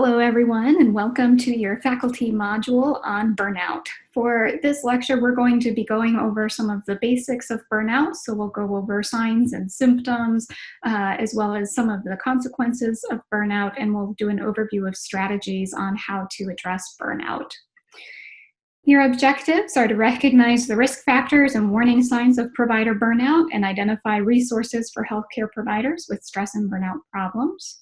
Hello, everyone, and welcome to your faculty module on burnout. For this lecture, we're going to be going over some of the basics of burnout. So we'll go over signs and symptoms, as well as some of the consequences of burnout, and we'll do an overview of strategies on how to address burnout. Your objectives are to recognize the risk factors and warning signs of provider burnout and identify resources for healthcare providers with stress and burnout problems.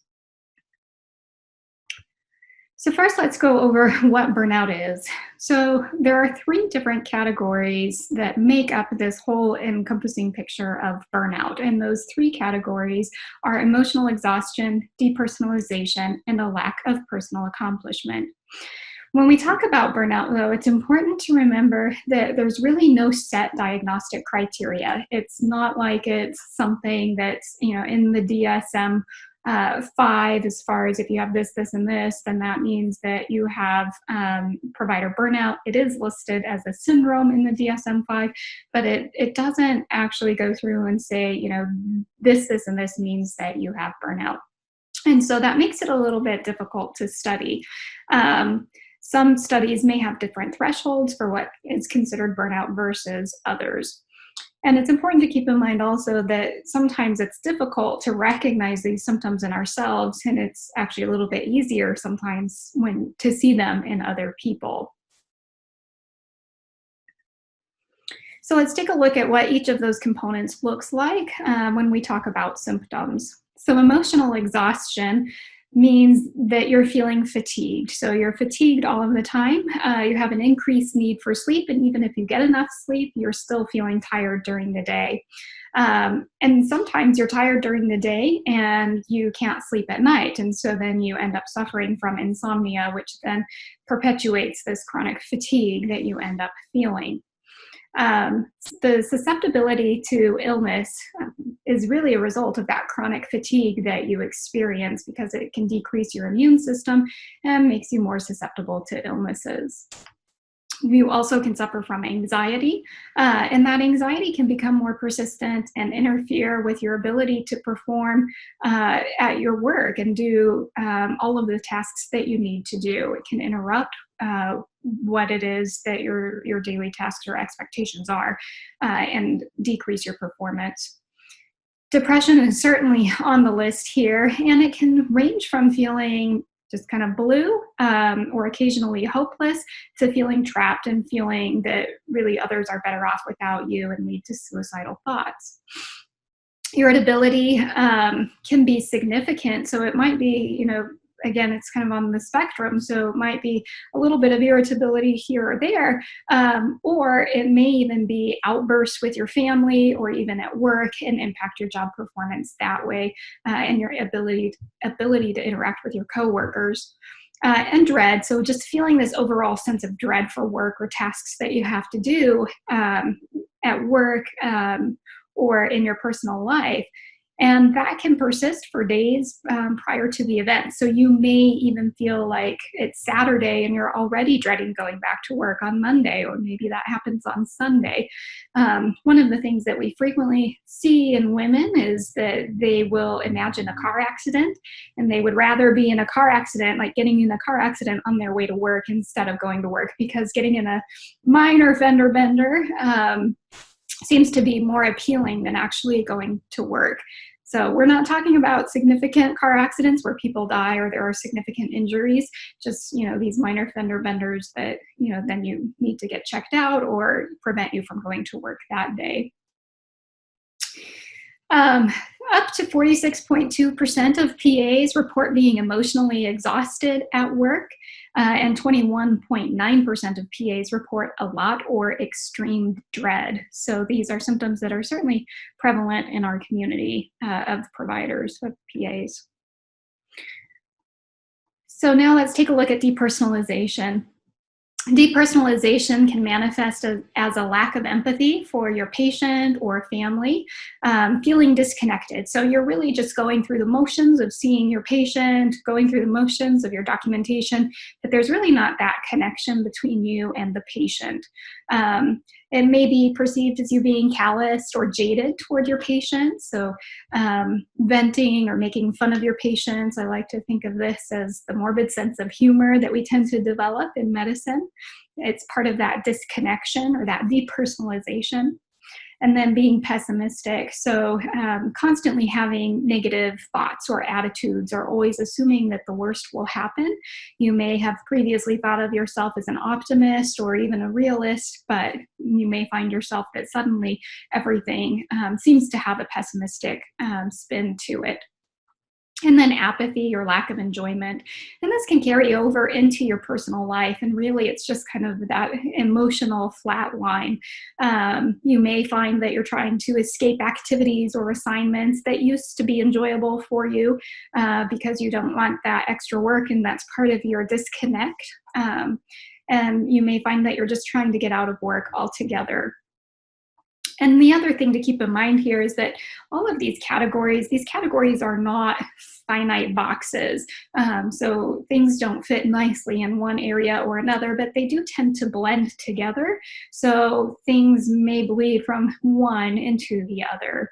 So first, let's go over what burnout is. So there are three different categories that make up this whole encompassing picture of burnout. And those three categories are emotional exhaustion, depersonalization, and a lack of personal accomplishment. When we talk about burnout, though, it's important to remember that there's really no set diagnostic criteria. It's not like it's something that's, in the DSM 5, as far as if you have this, this, and this, then that means that you have provider burnout. It is listed as a syndrome in the DSM 5, but it doesn't actually go through and say, this, and this means that you have burnout. And so that makes it a little bit difficult to study. Some studies may have different thresholds for what is considered burnout versus others. And it's important to keep in mind also that sometimes it's difficult to recognize these symptoms in ourselves, and it's actually a little bit easier sometimes to see them in other people. So let's take a look at what each of those components looks like when we talk about symptoms. So emotional exhaustion means that you're feeling fatigued. So you're fatigued all of the time. You have an increased need for sleep, and even if you get enough sleep, you're still feeling tired during the day. And sometimes you're tired during the day and you can't sleep at night. And so then you end up suffering from insomnia, which then perpetuates this chronic fatigue that you end up feeling. The susceptibility to illness is really a result of that chronic fatigue that you experience, because it can decrease your immune system and makes you more susceptible to illnesses. You also can suffer from anxiety, and that anxiety can become more persistent and interfere with your ability to perform at your work and do all of the tasks that you need to do. It can interrupt what it is that your daily tasks or expectations are and decrease your performance. Depression is certainly on the list here, and it can range from feeling just kind of blue or occasionally hopeless to feeling trapped and feeling that really others are better off without you and lead to suicidal thoughts. Irritability can be significant. So it might be, again, it's kind of on the spectrum. So it might be a little bit of irritability here or there, or it may even be outbursts with your family or even at work and impact your job performance that way, and your ability to interact with your coworkers. And dread, so just feeling this overall sense of dread for work or tasks that you have to do at work or in your personal life. And that can persist for days prior to the event. So you may even feel like it's Saturday and you're already dreading going back to work on Monday, or maybe that happens on Sunday. One of the things that we frequently see in women is that they will imagine a car accident, and they would rather be in a car accident, like getting in a car accident on their way to work instead of going to work, because getting in a minor fender bender seems to be more appealing than actually going to work. So we're not talking about significant car accidents where people die or there are significant injuries, just, these minor fender benders that, then you need to get checked out or prevent you from going to work that day. Up to 46.2% of PAs report being emotionally exhausted at work, and 21.9% of PAs report a lot or extreme dread. So these are symptoms that are certainly prevalent in our community of providers, of PAs. So now let's take a look at depersonalization. Depersonalization can manifest as a lack of empathy for your patient or family, feeling disconnected. So you're really just going through the motions of seeing your patient, going through the motions of your documentation, but there's really not that connection between you and the patient. It may be perceived as you being calloused or jaded toward your patients. So venting or making fun of your patients. I like to think of this as the morbid sense of humor that we tend to develop in medicine. It's part of that disconnection or that depersonalization. And then being pessimistic. So constantly having negative thoughts or attitudes, or always assuming that the worst will happen. You may have previously thought of yourself as an optimist or even a realist, but you may find yourself that suddenly everything seems to have a pessimistic spin to it. And then apathy or lack of enjoyment. And this can carry over into your personal life. And really, it's just kind of that emotional flat line. You may find that you're trying to escape activities or assignments that used to be enjoyable for you because you don't want that extra work, and that's part of your disconnect. And you may find that you're just trying to get out of work altogether. And the other thing to keep in mind here is that all of these categories are not finite boxes. So things don't fit nicely in one area or another, but they do tend to blend together. So things may bleed from one into the other.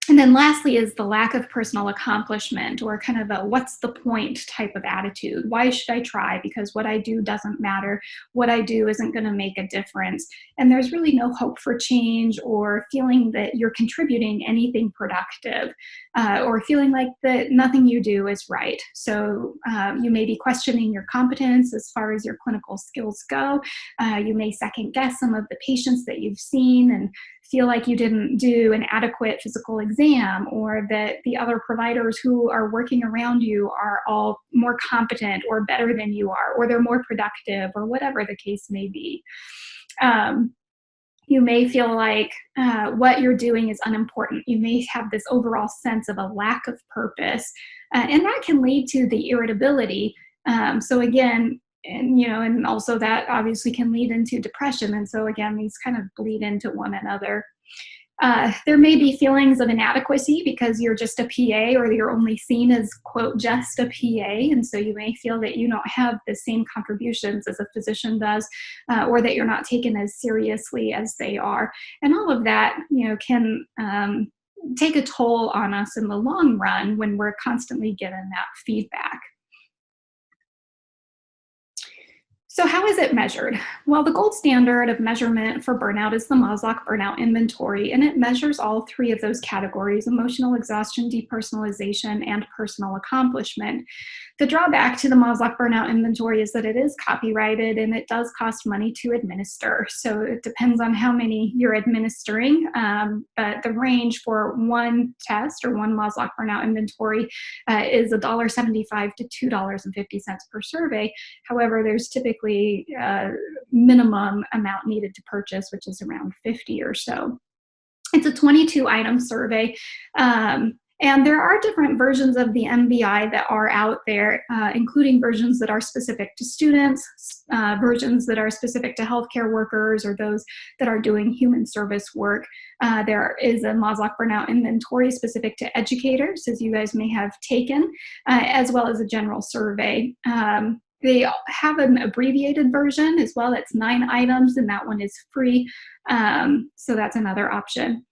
And then lastly is the lack of personal accomplishment, or kind of a what's the point type of attitude. Why should I try? Because what I do doesn't matter. What I do isn't going to make a difference. And there's really no hope for change, or feeling that you're contributing anything productive, or feeling like that nothing you do is right. So you may be questioning your competence as far as your clinical skills go. You may second guess some of the patients that you've seen and feel like you didn't do an adequate physical exam, or that the other providers who are working around you are all more competent or better than you are, or they're more productive, or whatever the case may be. You may feel like what you're doing is unimportant. You may have this overall sense of a lack of purpose, and that can lead to the irritability. So again, and also that obviously can lead into depression. And so again, these kind of bleed into one another. There may be feelings of inadequacy because you're just a PA, or you're only seen as, quote, just a PA. And so you may feel that you don't have the same contributions as a physician does, or that you're not taken as seriously as they are. And all of that, can take a toll on us in the long run when we're constantly given that feedback. So how is it measured? Well, the gold standard of measurement for burnout is the Maslach Burnout Inventory, and it measures all three of those categories: emotional exhaustion, depersonalization, and personal accomplishment. The drawback to the Maslach Burnout Inventory is that it is copyrighted and it does cost money to administer. So it depends on how many you're administering, but the range for one test or one Maslach Burnout Inventory is $1.75 to $2.50 per survey. However, there's typically minimum amount needed to purchase, which is around 50 or so. It's a 22-item survey. And there are different versions of the MBI that are out there, including versions that are specific to students, versions that are specific to healthcare workers, or those that are doing human service work. There is a Maslach Burnout Inventory specific to educators, as you guys may have taken, as well as a general survey. They have an abbreviated version as well. It's 9 items, and that one is free. So that's another option.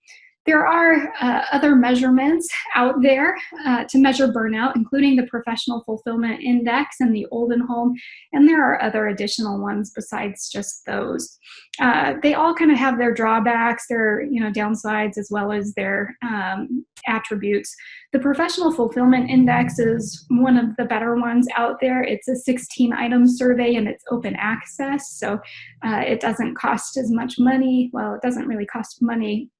There are other measurements out there to measure burnout, including the Professional Fulfillment Index and the Oldenholm, and there are other additional ones besides just those. They all kind of have their drawbacks, their downsides, as well as their attributes. The Professional Fulfillment Index is one of the better ones out there. It's a 16-item survey and it's open access, so it doesn't cost as much money. Well, it doesn't really cost money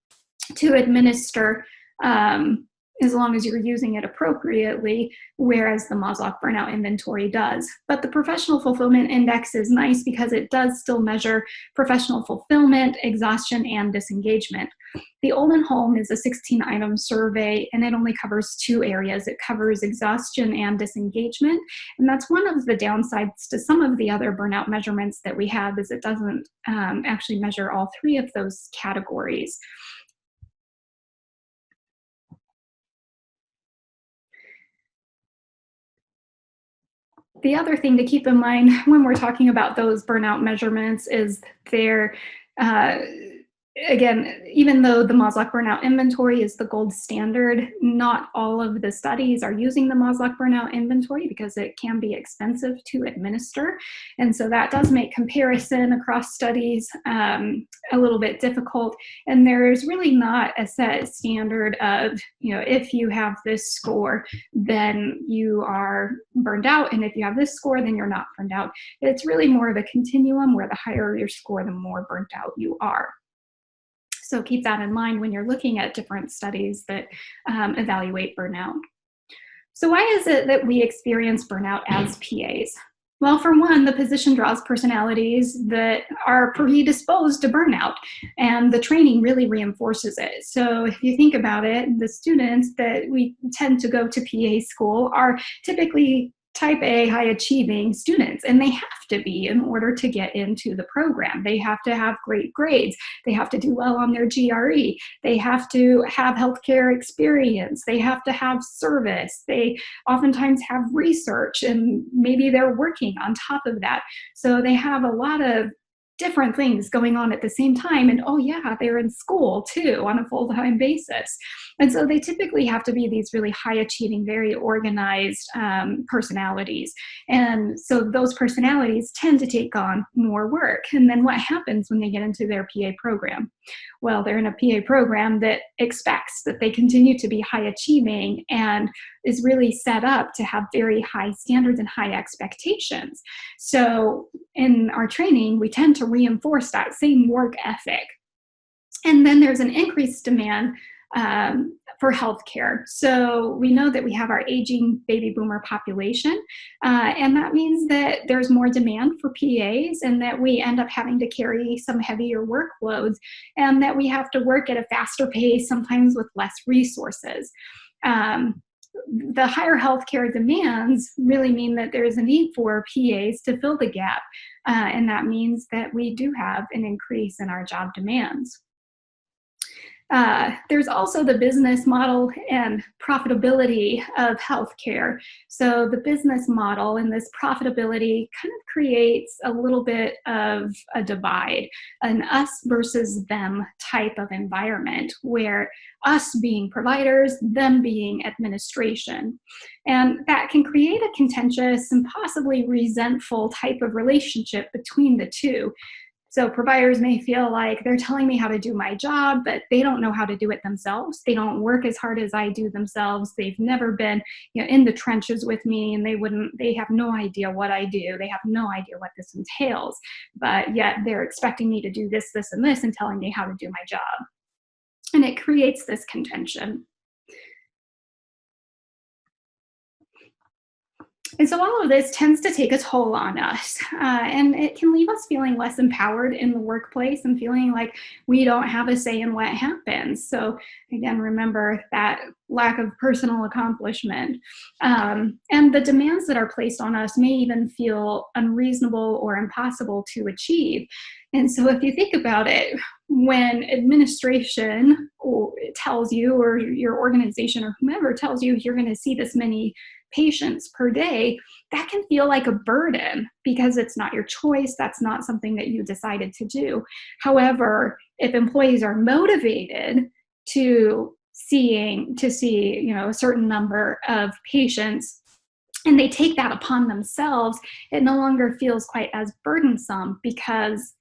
to administer as long as you're using it appropriately, whereas the Maslach Burnout Inventory does. But the Professional Fulfillment Index is nice because it does still measure professional fulfillment, exhaustion, and disengagement. The Oldenholm is a 16-item survey, and it only covers 2 areas. It covers exhaustion and disengagement, and that's one of the downsides to some of the other burnout measurements that we have, is it doesn't actually measure all 3 of those categories. The other thing to keep in mind when we're talking about those burnout measurements is they're, uh, again, even though the Maslach burnout inventory is the gold standard, not all of the studies are using the Maslach burnout inventory because it can be expensive to administer. And so that does make comparison across studies a little bit difficult. And there's really not a set standard of, if you have this score, then you are burned out. And if you have this score, then you're not burned out. It's really more of a continuum where the higher your score, the more burnt out you are. So keep that in mind when you're looking at different studies that evaluate burnout. So why is it that we experience burnout as PAs? Well, for one, the position draws personalities that are predisposed to burnout, and the training really reinforces it. So if you think about it, the students that we tend to go to PA school are typically type A high achieving students, and they have to be in order to get into the program. They have to have great grades. They have to do well on their GRE. They have to have healthcare experience. They have to have service. They oftentimes have research, and maybe they're working on top of that. So they have a lot of different things going on at the same time. And oh yeah, they're in school too on a full-time basis. And so they typically have to be these really high achieving, very organized personalities. And so those personalities tend to take on more work. And then what happens when they get into their PA program? Well, they're in a PA program that expects that they continue to be high achieving and is really set up to have very high standards and high expectations. So in our training, we tend to reinforce that same work ethic. And then there's an increased demand for healthcare. So we know that we have our aging baby boomer population, and that means that there's more demand for PAs, and that we end up having to carry some heavier workloads, and that we have to work at a faster pace, sometimes with less resources. The higher healthcare demands really mean that there is a need for PAs to fill the gap, and that means that we do have an increase in our job demands. There's also the business model and profitability of healthcare. So the business model and this profitability kind of creates a little bit of a divide, an us versus them type of environment, where us being providers, them being administration. And that can create a contentious and possibly resentful type of relationship between the two. So providers may feel like they're telling me how to do my job, but they don't know how to do it themselves. They don't work as hard as I do themselves. They've never been, in the trenches with me, and they have no idea what I do. They have no idea what this entails, but yet they're expecting me to do this, this, and this, and telling me how to do my job. And it creates this contention. And so all of this tends to take a toll on us, and it can leave us feeling less empowered in the workplace and feeling like we don't have a say in what happens. So again, remember that lack of personal accomplishment. And the demands that are placed on us may even feel unreasonable or impossible to achieve. And so if you think about it, when administration tells you, or your organization or whomever tells you you're going to see this many patients per day, that can feel like a burden because it's not your choice. That's not something that you decided to do. However, if employees are motivated to see, a certain number of patients, and they take that upon themselves, it no longer feels quite as burdensome because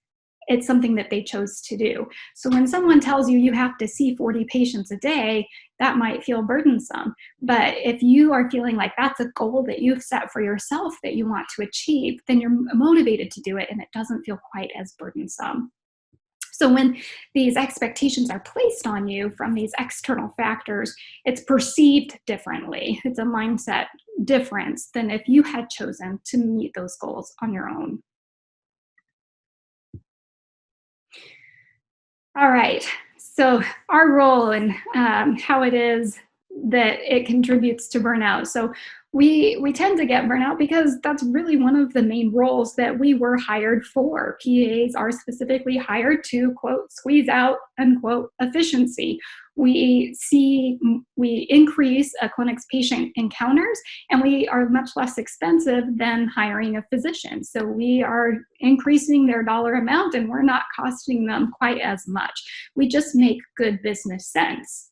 it's something that they chose to do. So when someone tells you you have to see 40 patients a day, that might feel burdensome. But if you are feeling like that's a goal that you've set for yourself that you want to achieve, then you're motivated to do it, and it doesn't feel quite as burdensome. So when these expectations are placed on you from these external factors, it's perceived differently. It's a mindset difference than if you had chosen to meet those goals on your own. All right, so our role and how it is that it contributes to burnout. So we tend to get burnout because that's really one of the main roles that we were hired for. PAs are specifically hired to, quote, squeeze out, unquote, efficiency, we increase a clinic's patient encounters, and we are much less expensive than hiring a physician. So we are increasing their dollar amount, and we're not costing them quite as much. We just make good business sense.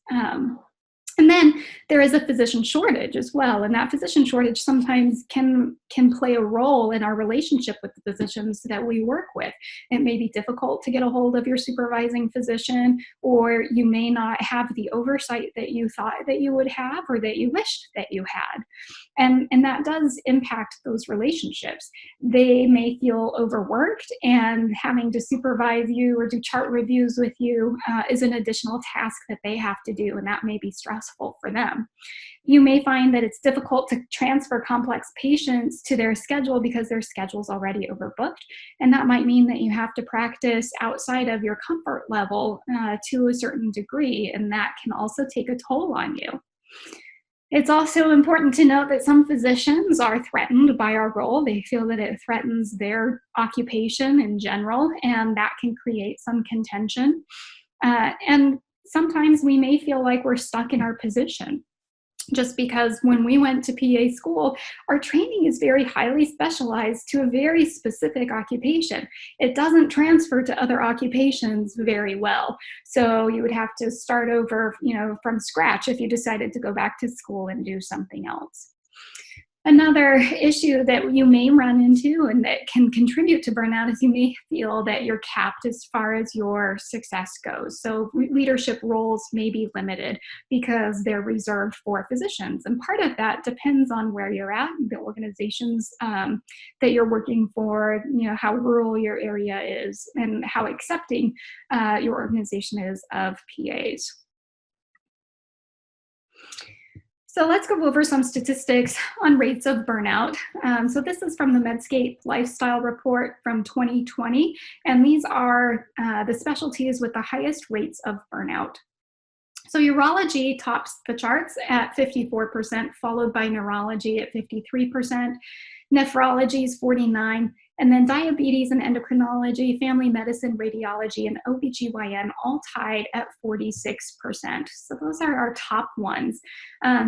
And then there is a physician shortage as well, and that physician shortage sometimes can play a role in our relationship with the physicians that we work with. It may be difficult to get a hold of your supervising physician, or you may not have the oversight that you thought that you would have or that you wished that you had. And that does impact those relationships. They may feel overworked, and having to supervise you or do chart reviews with you is an additional task that they have to do, and that may be stressful for them. You may find that it's difficult to transfer complex patients to their schedule because their schedule's already overbooked, and that might mean that you have to practice outside of your comfort level to a certain degree, and that can also take a toll on you. It's also important to note that some physicians are threatened by our role. They feel that it threatens their occupation in general, and that can create some contention. And sometimes we may feel like we're stuck in our position, just because when we went to PA school, our training is very highly specialized to a very specific occupation. It doesn't transfer to other occupations very well. So you would have to start over, from scratch if you decided to go back to school and do something else. Another issue that you may run into and that can contribute to burnout is you may feel that you're capped as far as your success goes. So leadership roles may be limited because they're reserved for physicians. And part of that depends on where you're at, the organizations that you're working for, how rural your area is, and how accepting your organization is of PAs. So let's go over some statistics on rates of burnout. So this is from the Medscape Lifestyle Report from 2020, and these are the specialties with the highest rates of burnout. So urology tops the charts at 54%, followed by neurology at 53%, nephrology is 49%, and then diabetes and endocrinology, family medicine, radiology, and OBGYN all tied at 46%. So those are our top ones.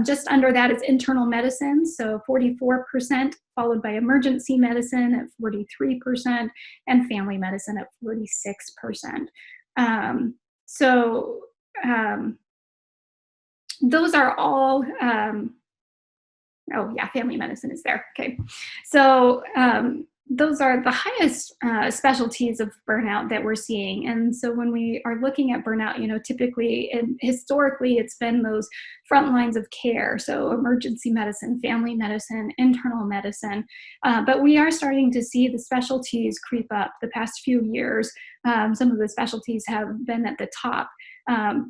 Just under that is internal medicine, so 44%, followed by emergency medicine at 43%, and family medicine at 46%. Those are all, family medicine is there. Okay. So those are the highest specialties of burnout that we're seeing. And so when we are looking at burnout, typically and historically, it's been those front lines of care. So emergency medicine, family medicine, internal medicine. But we are starting to see the specialties creep up the past few years. Some of the specialties have been at the top.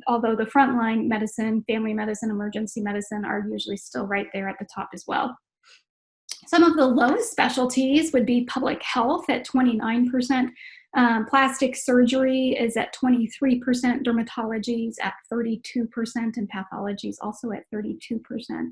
Although the frontline medicine, family medicine, emergency medicine are usually still right there at the top as well. Some of the lowest specialties would be public health at 29%, plastic surgery is at 23%, dermatology is at 32%, and pathology is also at 32%.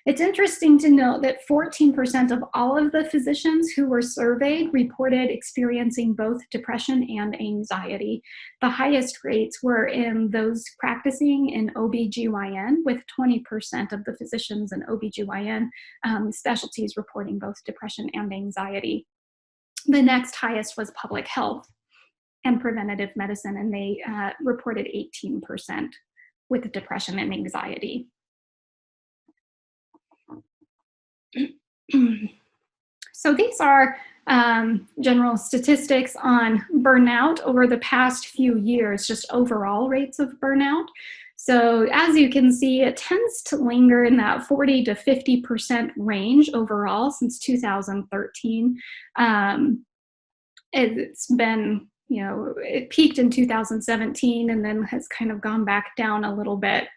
It's interesting to note that 14% of all of the physicians who were surveyed reported experiencing both depression and anxiety. The highest rates were in those practicing in OBGYN, with 20% of the physicians in OBGYN specialties reporting both depression and anxiety. The next highest was public health and preventative medicine, and they reported 18% with depression and anxiety. So these are general statistics on burnout over the past few years, just overall rates of burnout. So as you can see, it tends to linger in that 40 to 50% range overall since 2013. It's been, it peaked in 2017 and then has kind of gone back down a little bit.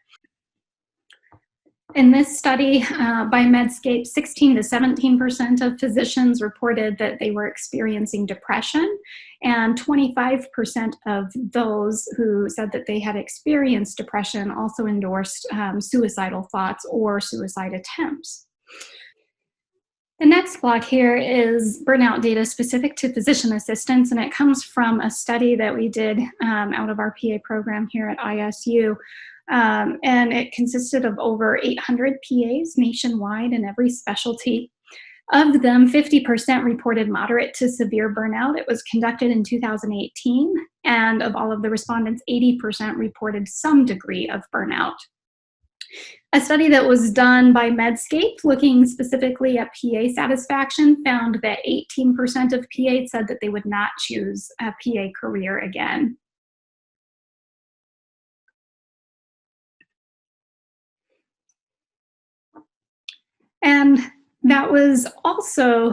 In this study by Medscape, 16 to 17% of physicians reported that they were experiencing depression, and 25% of those who said that they had experienced depression also endorsed suicidal thoughts or suicide attempts. The next block here is burnout data specific to physician assistants, and it comes from a study that we did out of our PA program here at ISU. And it consisted of over 800 PAs nationwide in every specialty. Of them, 50% reported moderate to severe burnout. It was conducted in 2018, and of all of the respondents, 80% reported some degree of burnout. A study that was done by Medscape, looking specifically at PA satisfaction, found that 18% of PAs said that they would not choose a PA career again. And that was also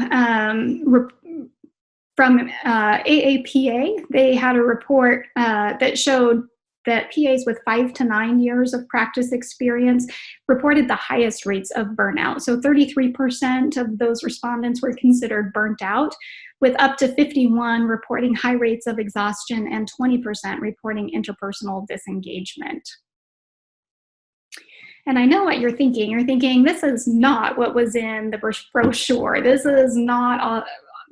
from AAPA. They had a report that showed that PAs with 5 to 9 years of practice experience reported the highest rates of burnout. So 33% of those respondents were considered burnt out, with up to 51 reporting high rates of exhaustion and 20% reporting interpersonal disengagement. And I know what you're thinking. You're thinking, this is not what was in the brochure. This is not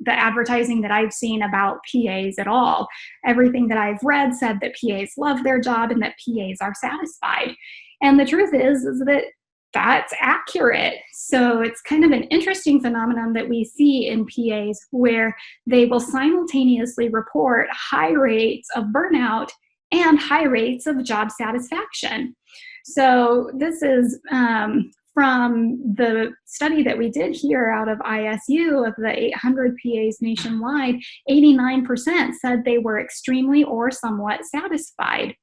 the advertising that I've seen about PAs at all. Everything that I've read said that PAs love their job and that PAs are satisfied. And the truth is that that's accurate. So it's kind of an interesting phenomenon that we see in PAs where they will simultaneously report high rates of burnout and high rates of job satisfaction. So this is from the study that we did here out of ISU of the 800 PAs nationwide. 89% said they were extremely or somewhat satisfied.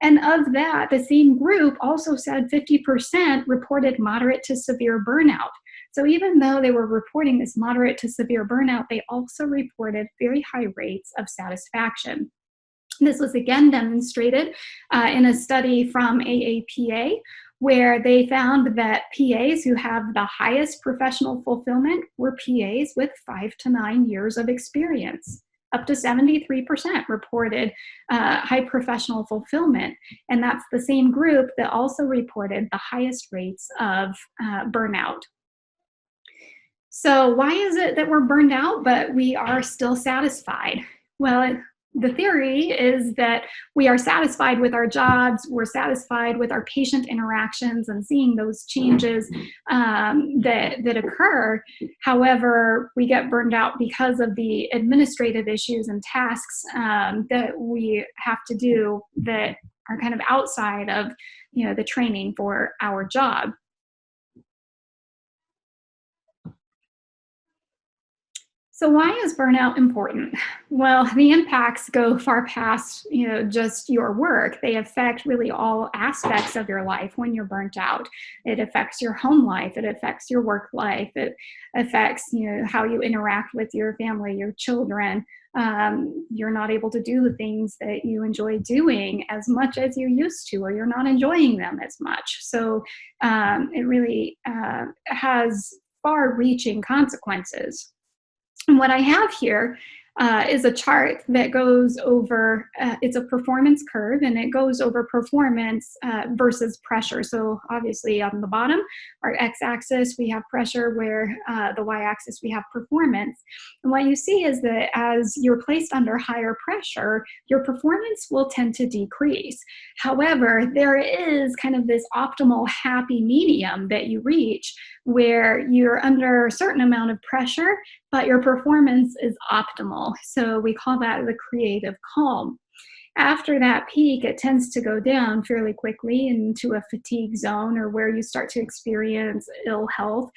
And of that, the same group also said 50% reported moderate to severe burnout. So even though they were reporting this moderate to severe burnout, they also reported very high rates of satisfaction. This was again demonstrated in a study from AAPA, where they found that PAs who have the highest professional fulfillment were PAs with 5 to 9 years of experience. Up to 73% reported high professional fulfillment, and that's the same group that also reported the highest rates of burnout. So why is it that we're burned out, but we are still satisfied? Well, the theory is that we are satisfied with our jobs, we're satisfied with our patient interactions and seeing those changes that occur. However, we get burned out because of the administrative issues and tasks that we have to do that are kind of outside of, the training for our job. So why is burnout important? Well, the impacts go far past, just your work. They affect really all aspects of your life when you're burnt out. It affects your home life. It affects your work life. It affects, how you interact with your family, your children. You're not able to do the things that you enjoy doing as much as you used to, or you're not enjoying them as much. So it really has far-reaching consequences. And what I have here is a chart that goes over, it's a performance curve, and it goes over performance versus pressure. So obviously on the bottom, our x-axis, we have pressure, where the y-axis, we have performance. And what you see is that as you're placed under higher pressure, your performance will tend to decrease. However, there is kind of this optimal happy medium that you reach where you're under a certain amount of pressure, but your performance is optimal. So we call that the creative calm. After that peak, it tends to go down fairly quickly into a fatigue zone, or where you start to experience ill health,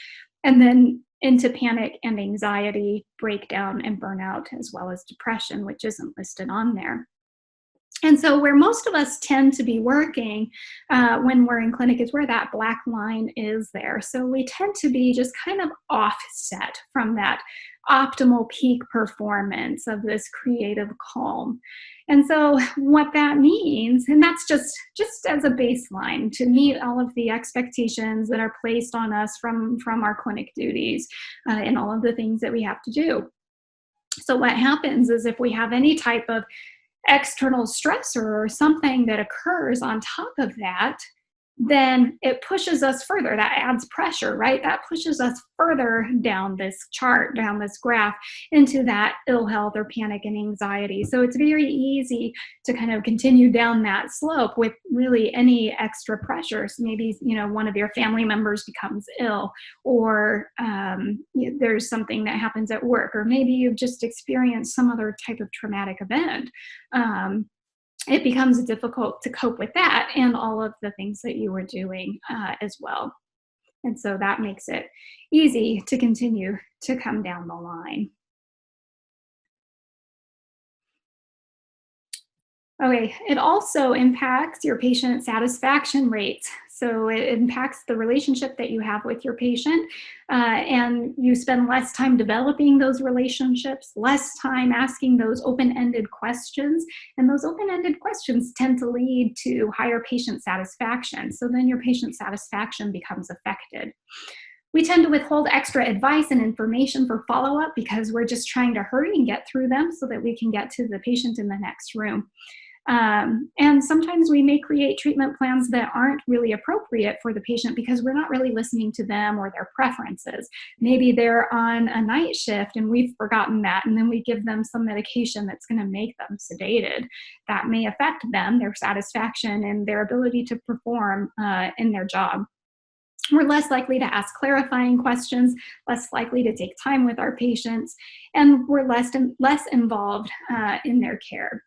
and then into panic and anxiety, breakdown, and burnout, as well as depression, which isn't listed on there. And so where most of us tend to be working when we're in clinic is where that black line is there. So we tend to be just kind of offset from that optimal peak performance of this creative calm. And so what that means, and that's just as a baseline to meet all of the expectations that are placed on us from our clinic duties and all of the things that we have to do. So what happens is if we have any type of external stressor or something that occurs on top of that, then it pushes us further. That adds pressure, right? That pushes us further down this chart, down this graph, into that ill health or panic and anxiety. So it's very easy to kind of continue down that slope with really any extra pressures. Maybe, one of your family members becomes ill, or there's something that happens at work, or maybe you've just experienced some other type of traumatic event. It becomes difficult to cope with that and all of the things that you were doing as well. And so that makes it easy to continue to come down the line. Okay, it also impacts your patient satisfaction rates. So it impacts the relationship that you have with your patient, and you spend less time developing those relationships, less time asking those open-ended questions, and those open-ended questions tend to lead to higher patient satisfaction. So then your patient satisfaction becomes affected. We tend to withhold extra advice and information for follow-up because we're just trying to hurry and get through them so that we can get to the patient in the next room. And sometimes we may create treatment plans that aren't really appropriate for the patient because we're not really listening to them or their preferences. Maybe they're on a night shift and we've forgotten that, and then we give them some medication that's going to make them sedated. That may affect them, their satisfaction, and their ability to perform in their job. We're less likely to ask clarifying questions, less likely to take time with our patients, and we're less involved in their care.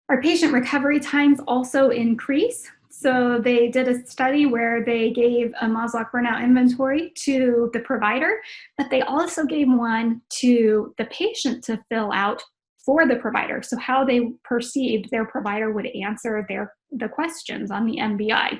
Our patient recovery times also increase. So they did a study where they gave a Maslach burnout inventory to the provider, but they also gave one to the patient to fill out for the provider. So how they perceived their provider would answer the questions on the MBI.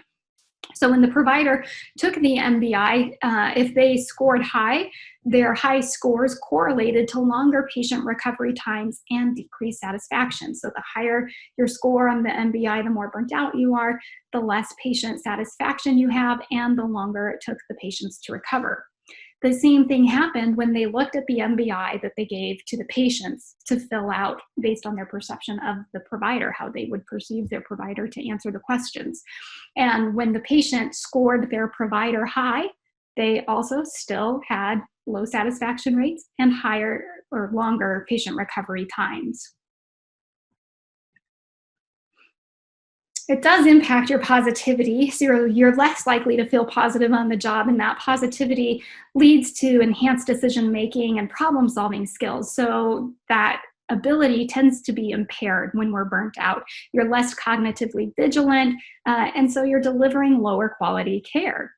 So when the provider took the MBI, if they scored high, their high scores correlated to longer patient recovery times and decreased satisfaction. So the higher your score on the MBI, the more burnt out you are, the less patient satisfaction you have, and the longer it took the patients to recover. The same thing happened when they looked at the MBI that they gave to the patients to fill out based on their perception of the provider, how they would perceive their provider to answer the questions. And when the patient scored their provider high, they also still had low satisfaction rates and higher or longer patient recovery times. It does impact your positivity, so you're less likely to feel positive on the job, and that positivity leads to enhanced decision-making and problem-solving skills. So that ability tends to be impaired when we're burnt out. You're less cognitively vigilant, and so you're delivering lower quality care.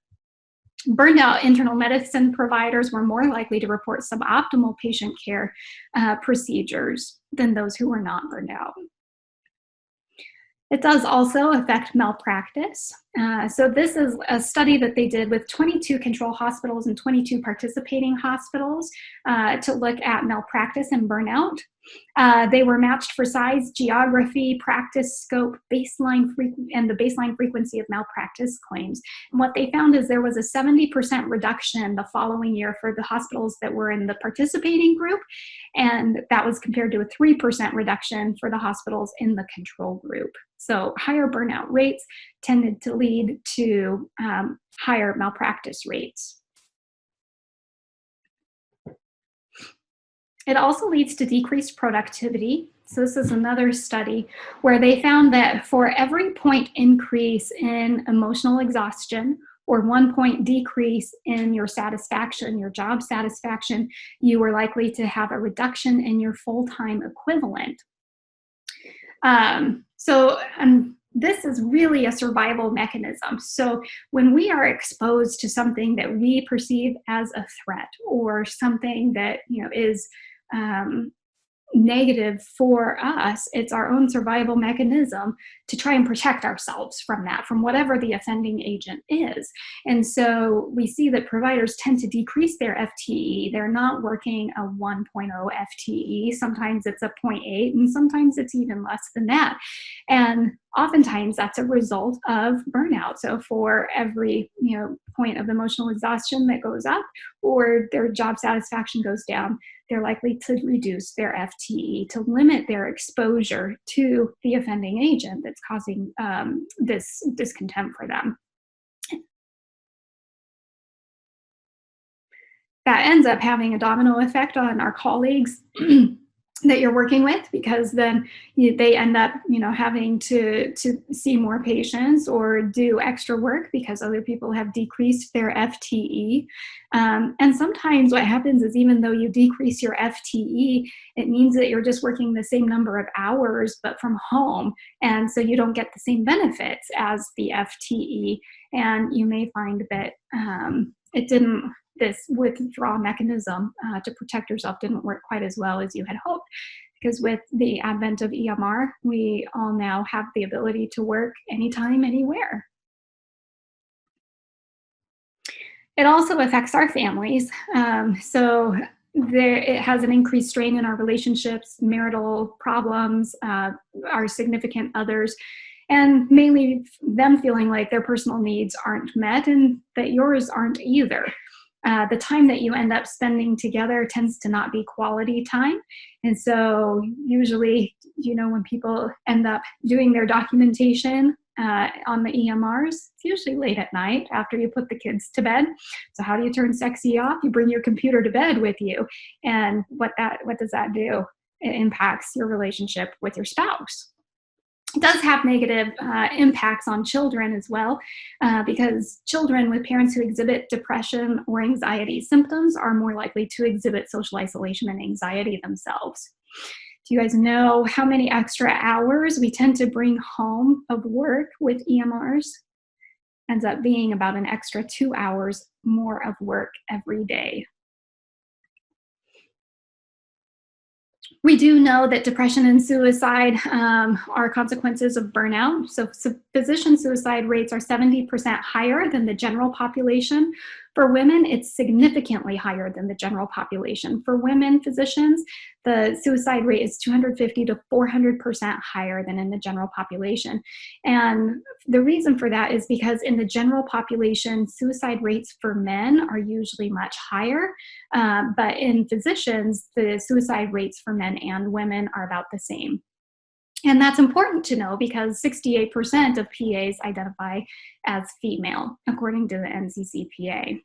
Burned out internal medicine providers were more likely to report suboptimal patient care procedures than those who were not burned out. It does also affect malpractice. So this is a study that they did with 22 control hospitals and 22 participating hospitals to look at malpractice and burnout. They were matched for size, geography, practice scope, and the baseline frequency of malpractice claims. And what they found is there was a 70% reduction the following year for the hospitals that were in the participating group, and that was compared to a 3% reduction for the hospitals in the control group. So higher burnout rates tended to lead to higher malpractice rates. It also leads to decreased productivity. So this is another study where they found that for every point increase in emotional exhaustion or 1 point decrease in your satisfaction, your job satisfaction, you were likely to have a reduction in your full-time equivalent. This is really a survival mechanism. So when we are exposed to something that we perceive as a threat or something that is negative for us, it's our own survival mechanism to try and protect ourselves from that, from whatever the offending agent is. And so we see that providers tend to decrease their FTE. They're not working a 1.0 FTE. Sometimes it's a 0.8, and sometimes it's even less than that. And oftentimes that's a result of burnout. So for every point of emotional exhaustion that goes up or their job satisfaction goes down, they're likely to reduce their FTE to limit their exposure to the offending agent that's causing this discontent for them. That ends up having a domino effect on our colleagues that you're working with, because then they end up, having to see more patients or do extra work because other people have decreased their FTE. And sometimes what happens is, even though you decrease your FTE, it means that you're just working the same number of hours, but from home. And so you don't get the same benefits as the FTE. And you may find that this withdrawal mechanism to protect yourself didn't work quite as well as you had hoped, because with the advent of EMR, we all now have the ability to work anytime, anywhere. It also affects our families. It has an increased strain in our relationships, marital problems, our significant others, and mainly them feeling like their personal needs aren't met and that yours aren't either. The time that you end up spending together tends to not be quality time. And so usually, when people end up doing their documentation on the EMRs, it's usually late at night after you put the kids to bed. So how do you turn sexy off? You bring your computer to bed with you. And what does that do? It impacts your relationship with your spouse. It does have negative impacts on children as well, because children with parents who exhibit depression or anxiety symptoms are more likely to exhibit social isolation and anxiety themselves. Do you guys know how many extra hours we tend to bring home of work with EMRs? Ends up being about an extra 2 hours more of work every day. We do know that depression and suicide are consequences of burnout. So physician suicide rates are 70% higher than the general population. For women, it's significantly higher than the general population. For women physicians, the suicide rate is 250 to 400% higher than in the general population. And the reason for that is because in the general population, suicide rates for men are usually much higher. But in physicians, the suicide rates for men and women are about the same. And that's important to know because 68% of PAs identify as female, according to the NCCPA.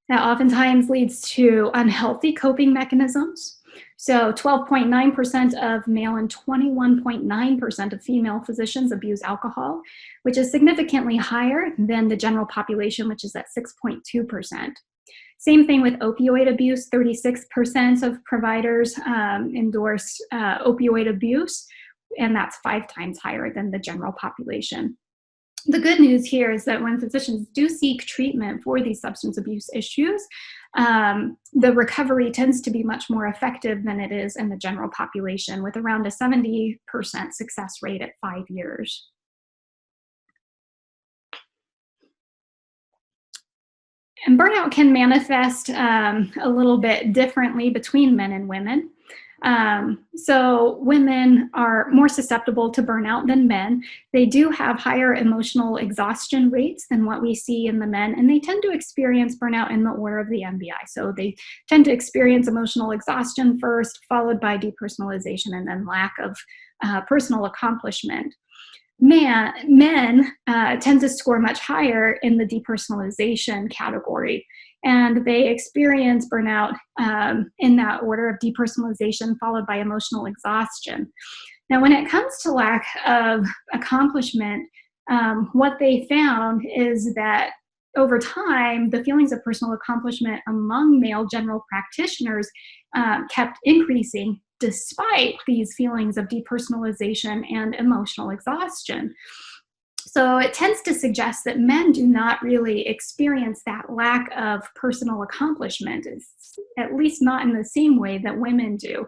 That oftentimes leads to unhealthy coping mechanisms. So 12.9% of male and 21.9% of female physicians abuse alcohol, which is significantly higher than the general population, which is at 6.2%. Same thing with opioid abuse. 36% of providers endorse opioid abuse, and that's 5 times higher than the general population. The good news here is that when physicians do seek treatment for these substance abuse issues, the recovery tends to be much more effective than it is in the general population, with around a 70% success rate at 5 years. And burnout can manifest a little bit differently between men and women. So women are more susceptible to burnout than men. They do have higher emotional exhaustion rates than what we see in the men, and they tend to experience burnout in the order of the MBI. So they tend to experience emotional exhaustion first, followed by depersonalization, and then lack of personal accomplishment. Men tend to score much higher in the depersonalization category, and they experience burnout in that order of depersonalization followed by emotional exhaustion. Now, when it comes to lack of accomplishment, what they found is that over time, the feelings of personal accomplishment among male general practitioners kept increasing despite these feelings of depersonalization and emotional exhaustion. So it tends to suggest that men do not really experience that lack of personal accomplishment, at least not in the same way that women do.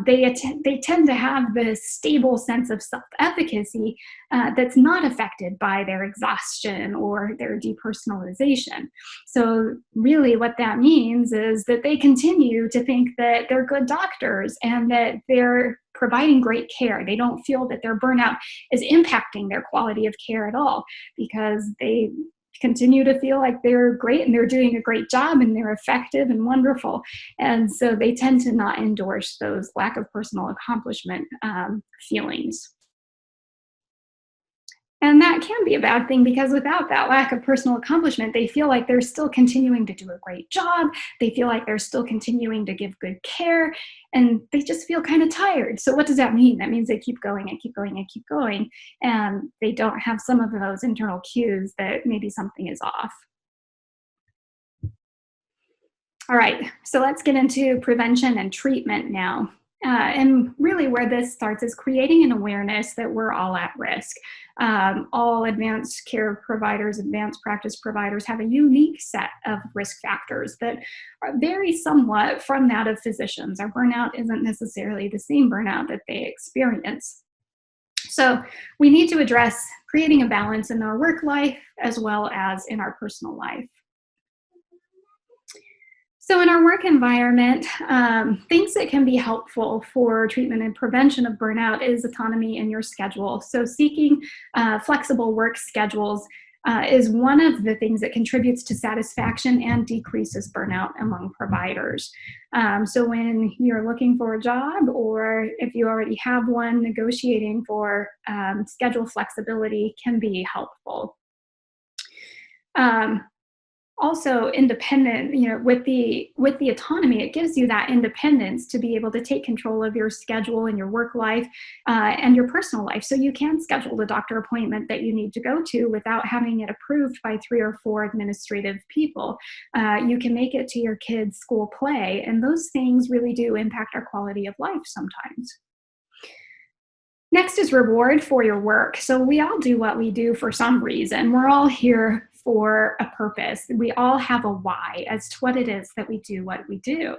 They tend to have this stable sense of self-efficacy that's not affected by their exhaustion or their depersonalization. So really what that means is that they continue to think that they're good doctors and that they're providing great care. They don't feel that their burnout is impacting their quality of care at all because they continue to feel like they're great and they're doing a great job and they're effective and wonderful. And so they tend to not endorse those lack of personal accomplishment feelings. And that can be a bad thing because without that lack of personal accomplishment, they feel like they're still continuing to do a great job. They feel like they're still continuing to give good care, and they just feel kind of tired. So, what does that mean? That means they keep going and keep going and keep going, and they don't have some of those internal cues that maybe something is off. All right, so let's get into prevention and treatment now. And really, where this starts is creating an awareness that we're all at risk. All advanced care providers, advanced practice providers have a unique set of risk factors that vary somewhat from that of physicians. Our burnout isn't necessarily the same burnout that they experience. So, we need to address creating a balance in our work life as well as in our personal life. So in our work environment, things that can be helpful for treatment and prevention of burnout is autonomy in your schedule. So seeking flexible work schedules is one of the things that contributes to satisfaction and decreases burnout among providers. So when you're looking for a job, or if you already have one, negotiating for schedule flexibility can be helpful. Also independent, with the autonomy, it gives you that independence to be able to take control of your schedule and your work life and your personal life. So you can schedule the doctor appointment that you need to go to without having it approved by 3 or 4 administrative people. You can make it to your kids' school play, and those things really do impact our quality of life sometimes. Next is reward for your work. So we all do what we do for some reason. We're all here for a purpose. We all have a why as to what it is that we do what we do.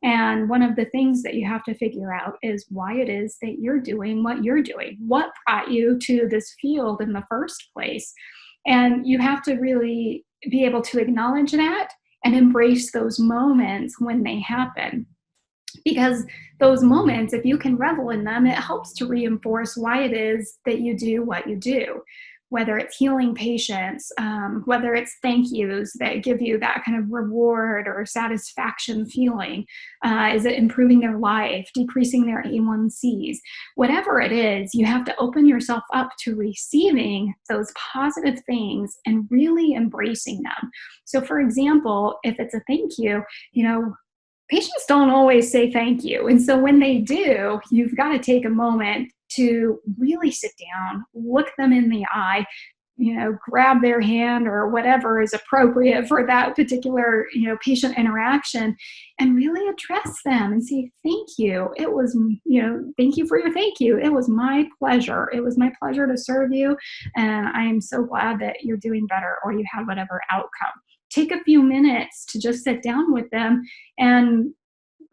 And one of the things that you have to figure out is why it is that you're doing what you're doing. What brought you to this field in the first place? And you have to really be able to acknowledge that and embrace those moments when they happen. Because those moments, if you can revel in them, it helps to reinforce why it is that you do what you do. Whether it's healing patients, whether it's thank yous that give you that kind of reward or satisfaction feeling. Is it improving their life, decreasing their A1Cs? Whatever it is, you have to open yourself up to receiving those positive things and really embracing them. So for example, if it's a thank you, patients don't always say thank you. And so when they do, you've got to take a moment to really sit down, look them in the eye, grab their hand or whatever is appropriate for that particular, patient interaction, and really address them and say, thank you. It was, thank you for your thank you. It was my pleasure. It was my pleasure to serve you. And I am so glad that you're doing better or you had whatever outcome. Take a few minutes to just sit down with them and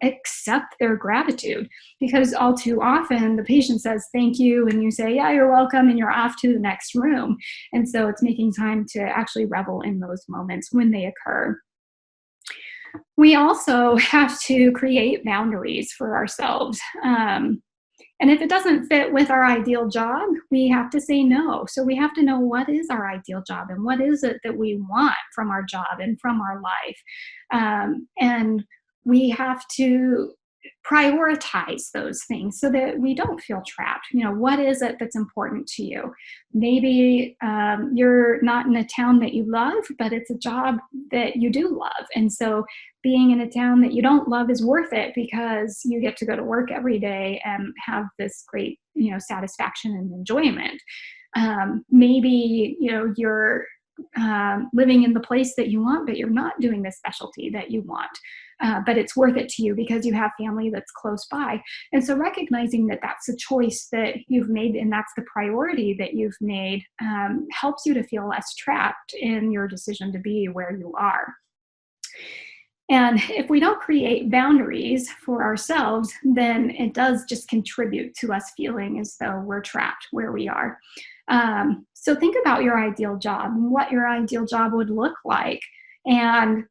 accept their gratitude, because all too often the patient says thank you and you say, yeah, you're welcome, and you're off to the next room. And so it's making time to actually revel in those moments when they occur. We also have to create boundaries for ourselves. And if it doesn't fit with our ideal job, we have to say no. So we have to know what is our ideal job and what is it that we want from our job and from our life. And we have to prioritize those things so that we don't feel trapped. What is it that's important to you? Maybe you're not in a town that you love, but it's a job that you do love. And so being in a town that you don't love is worth it because you get to go to work every day and have this great, satisfaction and enjoyment. Maybe, you're living in the place that you want, but you're not doing the specialty that you want. But it's worth it to you because you have family that's close by. And so recognizing that that's a choice that you've made and that's the priority that you've made helps you to feel less trapped in your decision to be where you are. And if we don't create boundaries for ourselves, then it does just contribute to us feeling as though we're trapped where we are. So think about your ideal job and what your ideal job would look like. And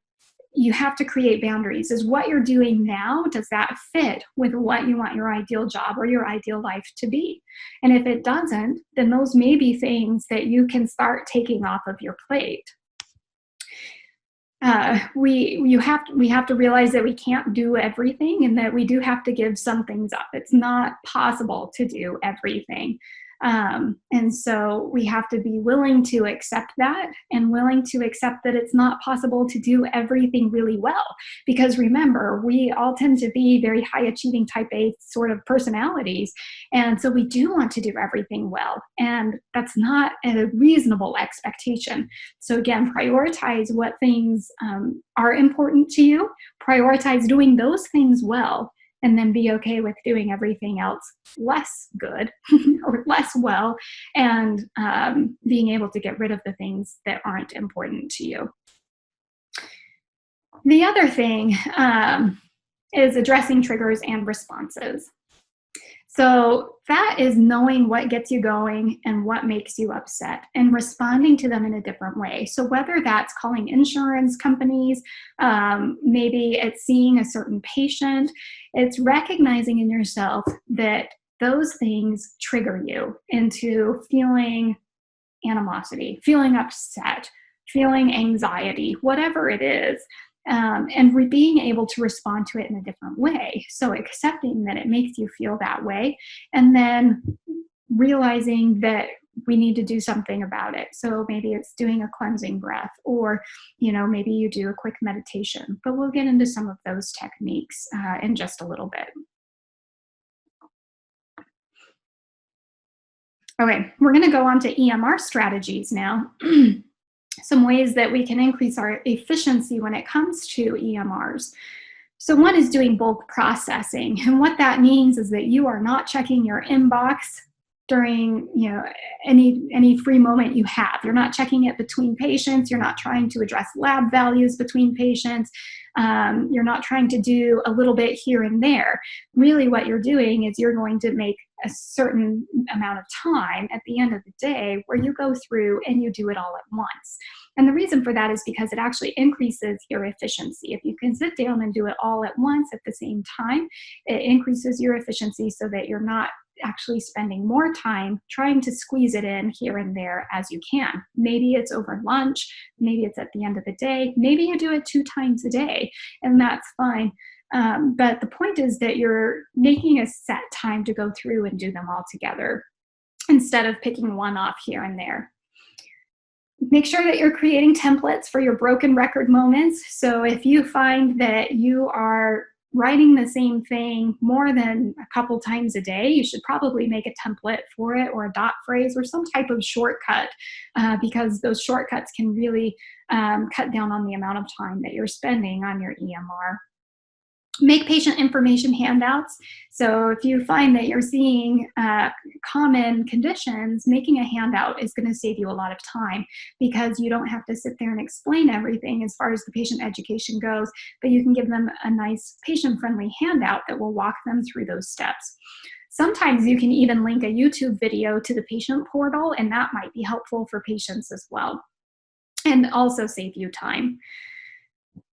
you have to create boundaries. Is what you're doing now, does that fit with what you want your ideal job or your ideal life to be? And if it doesn't, then those may be things that you can start taking off of your plate. we have to realize that we can't do everything and that we do have to give some things up. It's not possible to do everything. And so we have to be willing to accept that and willing to accept that it's not possible to do everything really well. Because remember, we all tend to be very high achieving type A sort of personalities. And so we do want to do everything well. And that's not a reasonable expectation. So again, prioritize what things are important to you, prioritize doing those things well, and then be okay with doing everything else less good or less well, and being able to get rid of the things that aren't important to you. The other thing is addressing triggers and responses. So that is knowing what gets you going and what makes you upset and responding to them in a different way. So whether that's calling insurance companies, maybe it's seeing a certain patient, it's recognizing in yourself that those things trigger you into feeling animosity, feeling upset, feeling anxiety, whatever it is. And being able to respond to it in a different way. So accepting that it makes you feel that way, and then realizing that we need to do something about it. So maybe it's doing a cleansing breath, or maybe you do a quick meditation. But we'll get into some of those techniques in just a little bit. Okay, we're going to go on to EMR strategies now. Some ways that we can increase our efficiency when it comes to EMRs. So one is doing bulk processing. And what that means is that you are not checking your inbox during any free moment you have. You're not checking it between patients. You're not trying to address lab values between patients. You're not trying to do a little bit here and there. Really what you're doing is you're going to make a certain amount of time at the end of the day where you go through and you do it all at once. And the reason for that is because it actually increases your efficiency. If you can sit down and do it all at once at the same time, it increases your efficiency so that you're not actually spending more time trying to squeeze it in here and there as you can. Maybe it's over lunch, maybe it's at the end of the day, maybe you do it 2 times a day, and that's fine. But the point is that you're making a set time to go through and do them all together instead of picking one off here and there. Make sure that you're creating templates for your broken record moments. So if you find that you are writing the same thing more than a couple times a day, you should probably make a template for it, or a dot phrase or some type of shortcut, because those shortcuts can really cut down on the amount of time that you're spending on your EMR. Make patient information handouts. So if you find that you're seeing common conditions, making a handout is going to save you a lot of time, because you don't have to sit there and explain everything as far as the patient education goes, but you can give them a nice patient-friendly handout that will walk them through those steps. Sometimes you can even link a YouTube video to the patient portal, and that might be helpful for patients as well, and also save you time.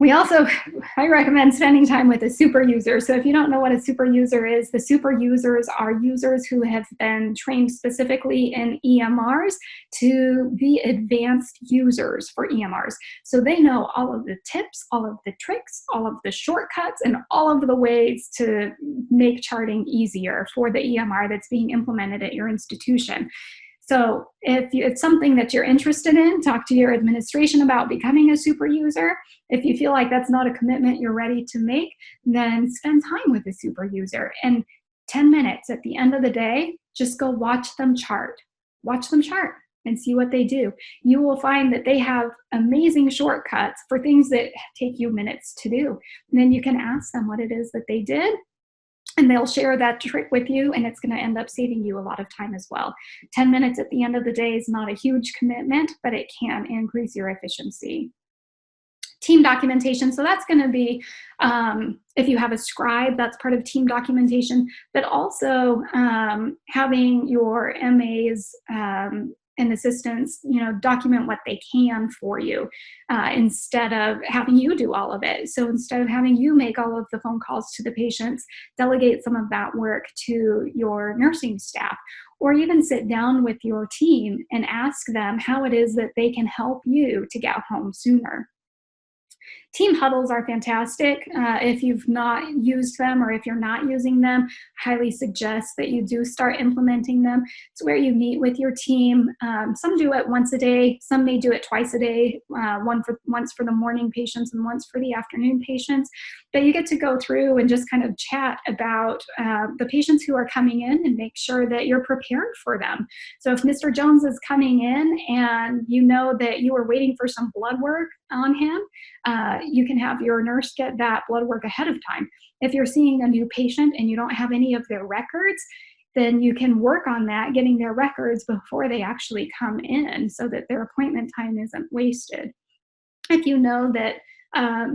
I recommend spending time with a super user. So if you don't know what a super user is, the super users are users who have been trained specifically in EMRs to be advanced users for EMRs. So they know all of the tips, all of the tricks, all of the shortcuts, and all of the ways to make charting easier for the EMR that's being implemented at your institution. So if it's something that you're interested in, talk to your administration about becoming a super user. If you feel like that's not a commitment you're ready to make, then spend time with a super user. And 10 minutes at the end of the day, just go watch them chart. Watch them chart and see what they do. You will find that they have amazing shortcuts for things that take you minutes to do. And then you can ask them what it is that they did, and they'll share that trick with you, and it's going to end up saving you a lot of time as well. 10 minutes at the end of the day is not a huge commitment, but it can increase your efficiency. Team documentation. So that's going to be, if you have a scribe, that's part of team documentation, but also having your MAs and assistants, document what they can for you instead of having you do all of it. So instead of having you make all of the phone calls to the patients, delegate some of that work to your nursing staff, or even sit down with your team and ask them how it is that they can help you to get home sooner. Team huddles are fantastic. If you've not used them or if you're not using them, highly suggest that you do start implementing them. It's where you meet with your team. Some do it once a day. Some may do it twice a day, once for the morning patients and once for the afternoon patients. But you get to go through and just kind of chat about the patients who are coming in and make sure that you're prepared for them. So if Mr. Jones is coming in and you know that you are waiting for some blood work on him, you can have your nurse get that blood work ahead of time. If you're seeing a new patient and you don't have any of their records, then you can work on that, getting their records before they actually come in so that their appointment time isn't wasted. If you know that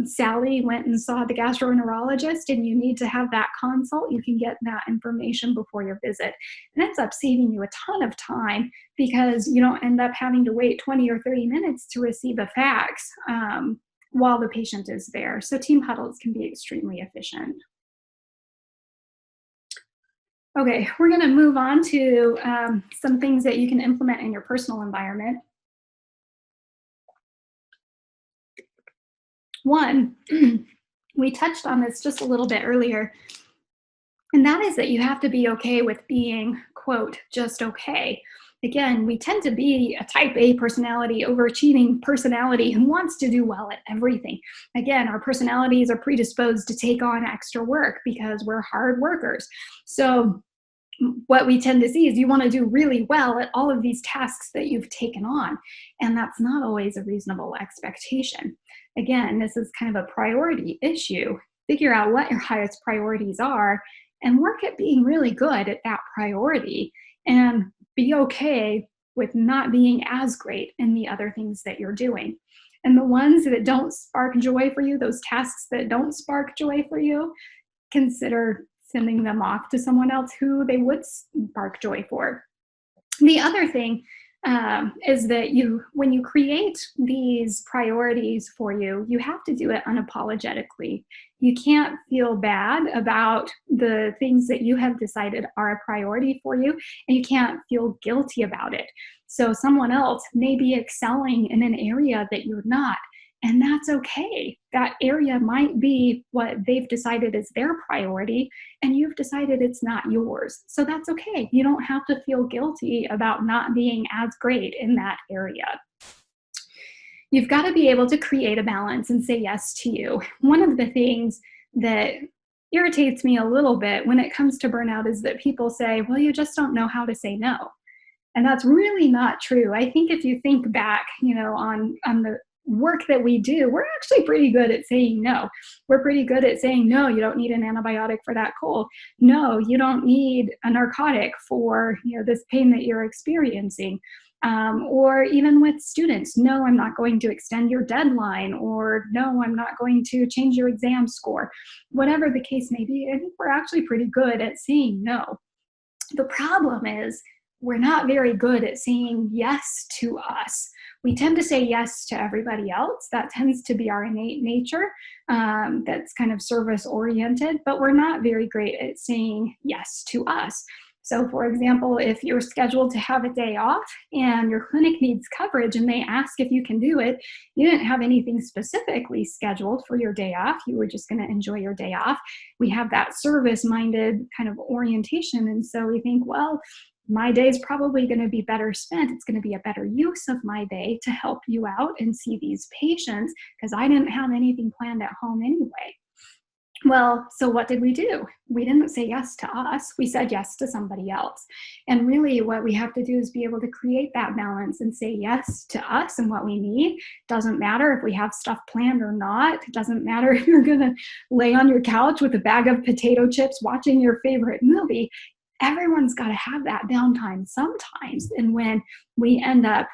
Sally went and saw the gastroenterologist and you need to have that consult, you can get that information before your visit. It ends up saving you a ton of time because you don't end up having to wait 20 or 30 minutes to receive a fax while the patient is there. So team huddles can be extremely efficient. Okay, we're going to move on to some things that you can implement in your personal environment. One, we touched on this just a little bit earlier, and that is that you have to be okay with being, quote, just okay. Again, we tend to be a type A personality, overachieving personality who wants to do well at everything. Again, our personalities are predisposed to take on extra work because we're hard workers. So what we tend to see is you want to do really well at all of these tasks that you've taken on, and that's not always a reasonable expectation. Again, this is kind of a priority issue. Figure out what your highest priorities are and work at being really good at that priority, and be okay with not being as great in the other things that you're doing. And the ones that don't spark joy for you, those tasks that don't spark joy for you, consider sending them off to someone else who they would spark joy for. The other thing is that when you create these priorities for you, you have to do it unapologetically. You can't feel bad about the things that you have decided are a priority for you, and you can't feel guilty about it. So someone else may be excelling in an area that you're not, and that's okay. That area might be what they've decided is their priority, and you've decided it's not yours. So that's okay. You don't have to feel guilty about not being as great in that area. You've got to be able to create a balance and say yes to you. One of the things that irritates me a little bit when it comes to burnout is that people say, well, you just don't know how to say no. And that's really not true. I think if you think back, on the work that we do, we're actually pretty good at saying no. We're pretty good at saying, no, you don't need an antibiotic for that cold. No, you don't need a narcotic for this pain that you're experiencing. Or even with students, no, I'm not going to extend your deadline, or no, I'm not going to change your exam score. Whatever the case may be, I think we're actually pretty good at saying no. The problem is we're not very good at saying yes to us. We tend to say yes to everybody else. That tends to be our innate nature. That's kind of service oriented, but we're not very great at saying yes to us. So for example, if you're scheduled to have a day off and your clinic needs coverage and they ask if you can do it, you didn't have anything specifically scheduled for your day off. You were just going to enjoy your day off. We have that service-minded kind of orientation. And so we think, well, my day is probably going to be better spent. It's going to be a better use of my day to help you out and see these patients because I didn't have anything planned at home anyway. Well, so what did we do? We didn't say yes to us. We said yes to somebody else. And really what we have to do is be able to create that balance and say yes to us and what we need. Doesn't matter if we have stuff planned or not. It doesn't matter if you're going to lay on your couch with a bag of potato chips watching your favorite movie. Everyone's got to have that downtime sometimes. And when we end up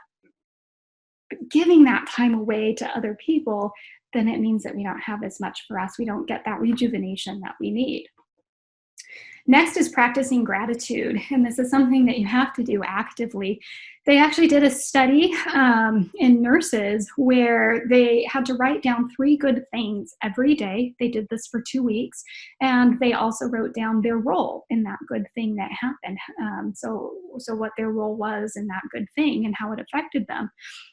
giving that time away to other people, then it means that we don't have as much for us. We don't get that rejuvenation that we need. Next is practicing gratitude, and this is something that you have to do actively. They actually did a study in nurses where they had to write down 3 good things every day. They did this for 2 weeks, and they also wrote down their role in that good thing that happened. So what their role was in that good thing and how it affected them.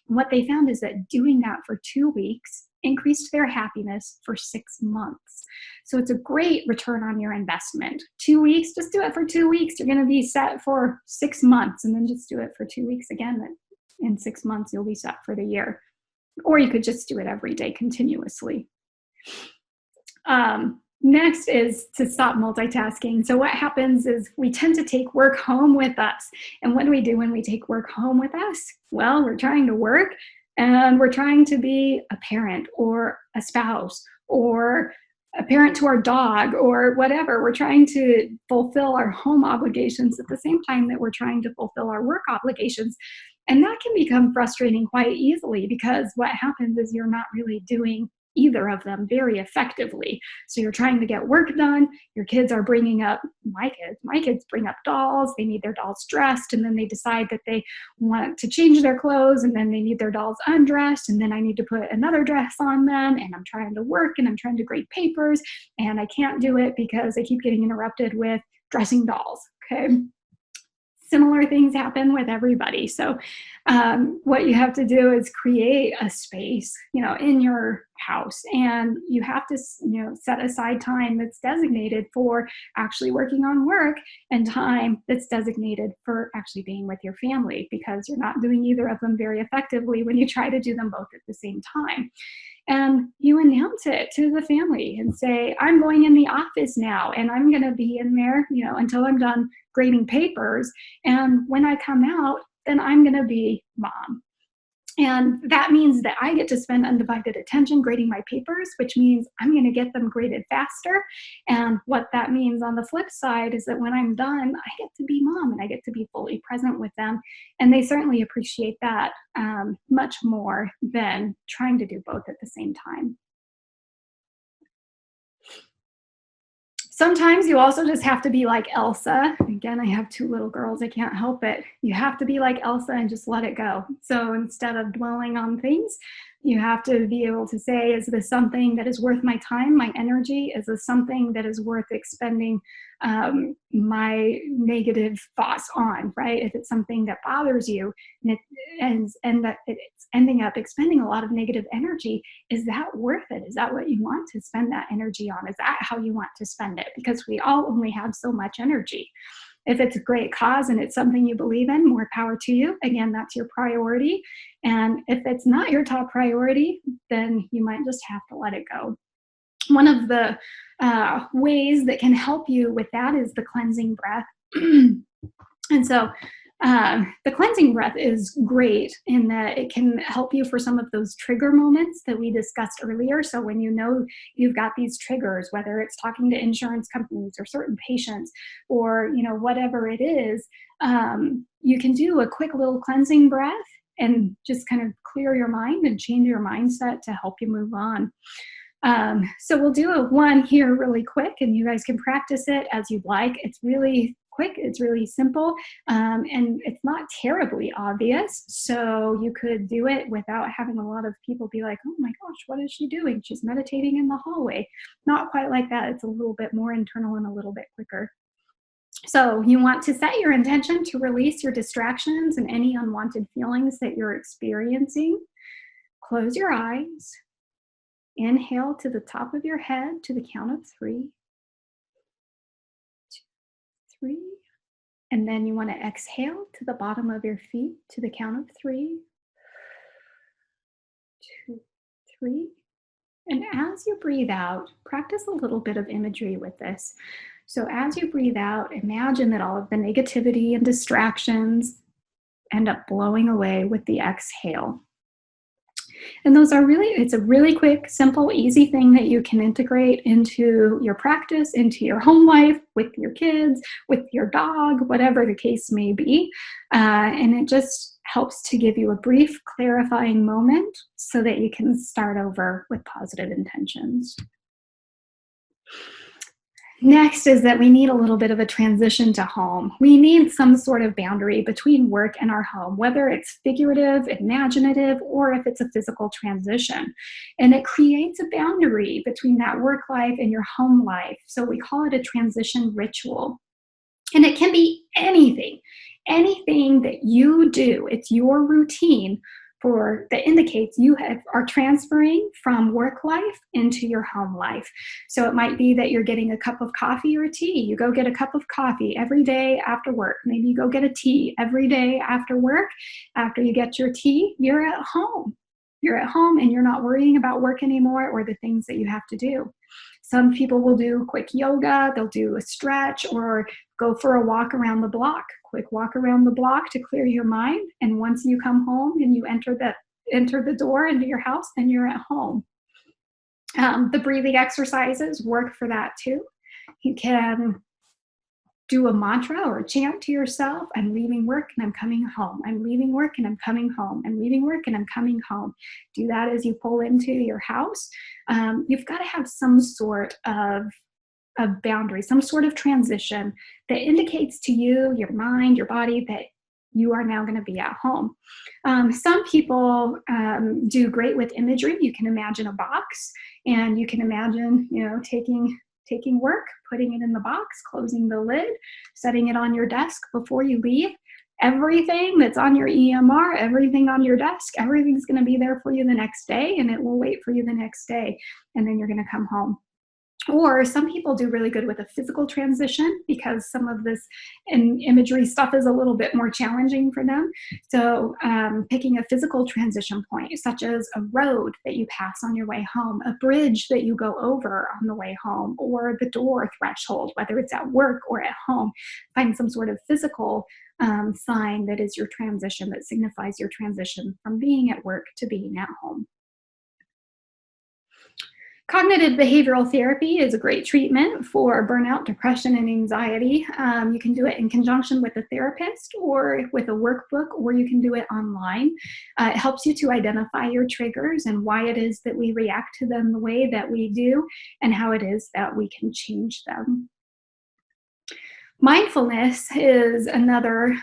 And what they found is that doing that for 2 weeks increased their happiness for 6 months. So it's a great return on your investment. 2 weeks, just do it for 2 weeks. You're going to be set for 6 months, and then just do it for 2 weeks again. In 6 months, you'll be set for the year. Or you could just do it every day continuously. Next is to stop multitasking. So what happens is we tend to take work home with us. And what do we do when we take work home with us? Well, we're trying to work, and we're trying to be a parent or a spouse or a parent to our dog or whatever. We're trying to fulfill our home obligations at the same time that we're trying to fulfill our work obligations. And that can become frustrating quite easily, because what happens is you're not really doing either of them very effectively. So you're trying to get work done. Your kids are bringing up, my kids bring up dolls. They need their dolls dressed, and then they decide that they want to change their clothes, and then they need their dolls undressed, and then I need to put another dress on them, and I'm trying to work, and I'm trying to grade papers, and I can't do it because I keep getting interrupted with dressing dolls, okay? Similar things happen with everybody. So what you have to do is create a space, in your house, and you have to, set aside time that's designated for actually working on work and time that's designated for actually being with your family, because you're not doing either of them very effectively when you try to do them both at the same time. And you announce it to the family and say, I'm going in the office now, and I'm going to be in there, until I'm done grading papers. And when I come out, then I'm going to be mom. And that means that I get to spend undivided attention grading my papers, which means I'm going to get them graded faster. And what that means on the flip side is that when I'm done, I get to be mom, and I get to be fully present with them. And they certainly appreciate that much more than trying to do both at the same time. Sometimes you also just have to be like Elsa. Again, I have 2 little girls. I can't help it. You have to be like Elsa and just let it go. So instead of dwelling on things, you have to be able to say, is this something that is worth my time, my energy? Is this something that is worth expending my negative thoughts on, right? If it's something that bothers you and that it's ending up expending a lot of negative energy, is that worth it? Is that what you want to spend that energy on? Is that how you want to spend it? Because we all only have so much energy. If it's a great cause and it's something you believe in, more power to you. Again, that's your priority. And if it's not your top priority, then you might just have to let it go. One of the ways that can help you with that is the cleansing breath. And so the cleansing breath is great in that it can help you for some of those trigger moments that we discussed earlier. So when you've got these triggers, whether it's talking to insurance companies or certain patients or whatever it is, you can do a quick little cleansing breath and just kind of clear your mind and change your mindset to help you move on. So we'll do one here really quick, and you guys can practice it as you'd like. It's really quick, it's really simple, and it's not terribly obvious. So you could do it without having a lot of people be like, oh my gosh, what is she doing? She's meditating in the hallway. Not quite like that. It's a little bit more internal and a little bit quicker. So you want to set your intention to release your distractions and any unwanted feelings that you're experiencing. Close your eyes. Inhale to the top of your head to the count of 3, 2, 3. And then you want to exhale to the bottom of your feet to the count of 3, 2, 3. And as you breathe out, practice a little bit of imagery with this. So as you breathe out, imagine that all of the negativity and distractions end up blowing away with the exhale. And it's a really quick, simple, easy thing that you can integrate into your practice, into your home life, with your kids, with your dog, whatever the case may be. And it just helps to give you a brief, clarifying moment so that you can start over with positive intentions. Next is that we need a little bit of a transition to home. We need some sort of boundary between work and our home, whether it's figurative, imaginative, or if it's a physical transition. And it creates a boundary between that work life and your home life. So we call it a transition ritual. And it can be anything that you do. It's your routine that indicates you are transferring from work life into your home life. So it might be that you're getting a cup of coffee or tea. You go get a cup of coffee every day after work. Maybe you go get a tea every day after work. After you get your tea, you're at home. You're at home and you're not worrying about work anymore or the things that you have to do. Some people will do quick yoga, they'll do a stretch or go for a walk around the block, quick walk around the block to clear your mind. And once you come home and you enter the door into your house, then you're at home. The breathing exercises work for that too. You can do a mantra or a chant to yourself. I'm leaving work and I'm coming home. I'm leaving work and I'm coming home. I'm leaving work and I'm coming home. Do that as you pull into your house. You've got to have some sort of boundary, some sort of transition that indicates to you, your mind, your body, that you are now going to be at home. Some people do great with imagery. You can imagine a box and you can imagine, taking work, putting it in the box, closing the lid, setting it on your desk before you leave. Everything that's on your EMR, everything on your desk, everything's going to be there for you the next day, and it will wait for you the next day, and then you're going to come home. Or some people do really good with a physical transition because some of this imagery stuff is a little bit more challenging for them. So picking a physical transition point, such as a road that you pass on your way home, a bridge that you go over on the way home, or the door threshold, whether it's at work or at home. Find some sort of physical sign that is your transition, that signifies your transition from being at work to being at home. Cognitive behavioral therapy is a great treatment for burnout, depression, and anxiety. You can do it in conjunction with a therapist or with a workbook, or you can do it online. It helps you to identify your triggers and why it is that we react to them the way that we do, and how it is that we can change them. Mindfulness is another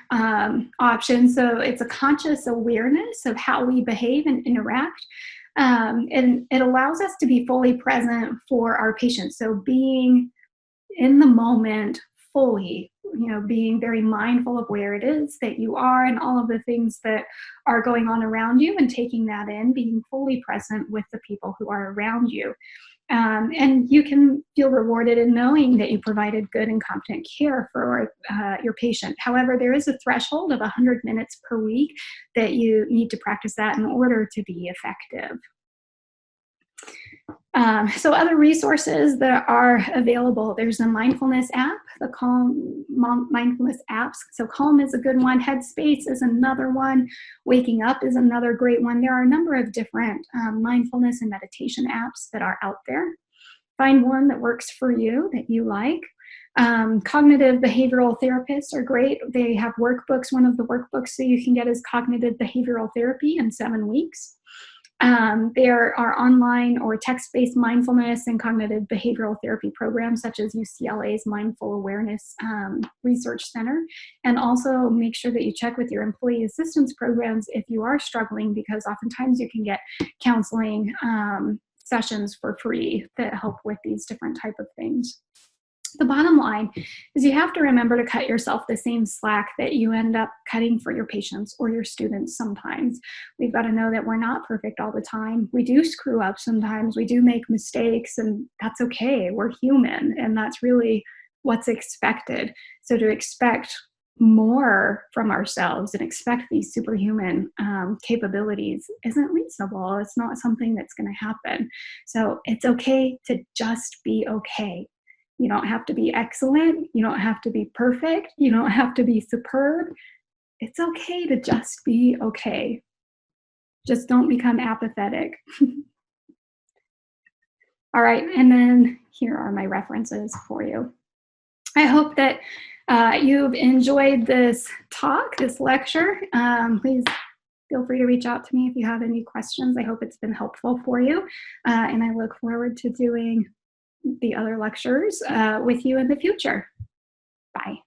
option. So it's a conscious awareness of how we behave and interact. And it allows us to be fully present for our patients. So being in the moment fully, being very mindful of where it is that you are and all of the things that are going on around you, and taking that in, being fully present with the people who are around you. And you can feel rewarded in knowing that you provided good and competent care for your patient. However, there is a threshold of 100 minutes per week that you need to practice that in order to be effective. So other resources that are available, there's a mindfulness app, the Calm mindfulness apps. So Calm is a good one. Headspace is another one. Waking Up is another great one. There are a number of different mindfulness and meditation apps that are out there. Find one that works for you, that you like. Cognitive behavioral therapists are great. They have workbooks. One of the workbooks that you can get is Cognitive Behavioral Therapy in 7 weeks. There are online or text-based mindfulness and cognitive behavioral therapy programs, such as UCLA's Mindful Awareness Research Center. And also make sure that you check with your employee assistance programs if you are struggling, because oftentimes you can get counseling sessions for free that help with these different type of things. The bottom line is you have to remember to cut yourself the same slack that you end up cutting for your patients or your students sometimes. We've got to know that we're not perfect all the time. We do screw up sometimes. We do make mistakes, and that's okay. We're human, and that's really what's expected. So to expect more from ourselves and expect these superhuman capabilities isn't reasonable. It's not something that's going to happen. So it's okay to just be okay. You don't have to be excellent. You don't have to be perfect. You don't have to be superb. It's okay to just be okay. Just don't become apathetic. All right, and then here are my references for you. I hope that you've enjoyed this talk, this lecture. Please feel free to reach out to me if you have any questions. I hope it's been helpful for you, and I look forward to doing the other lectures with you in the future. Bye.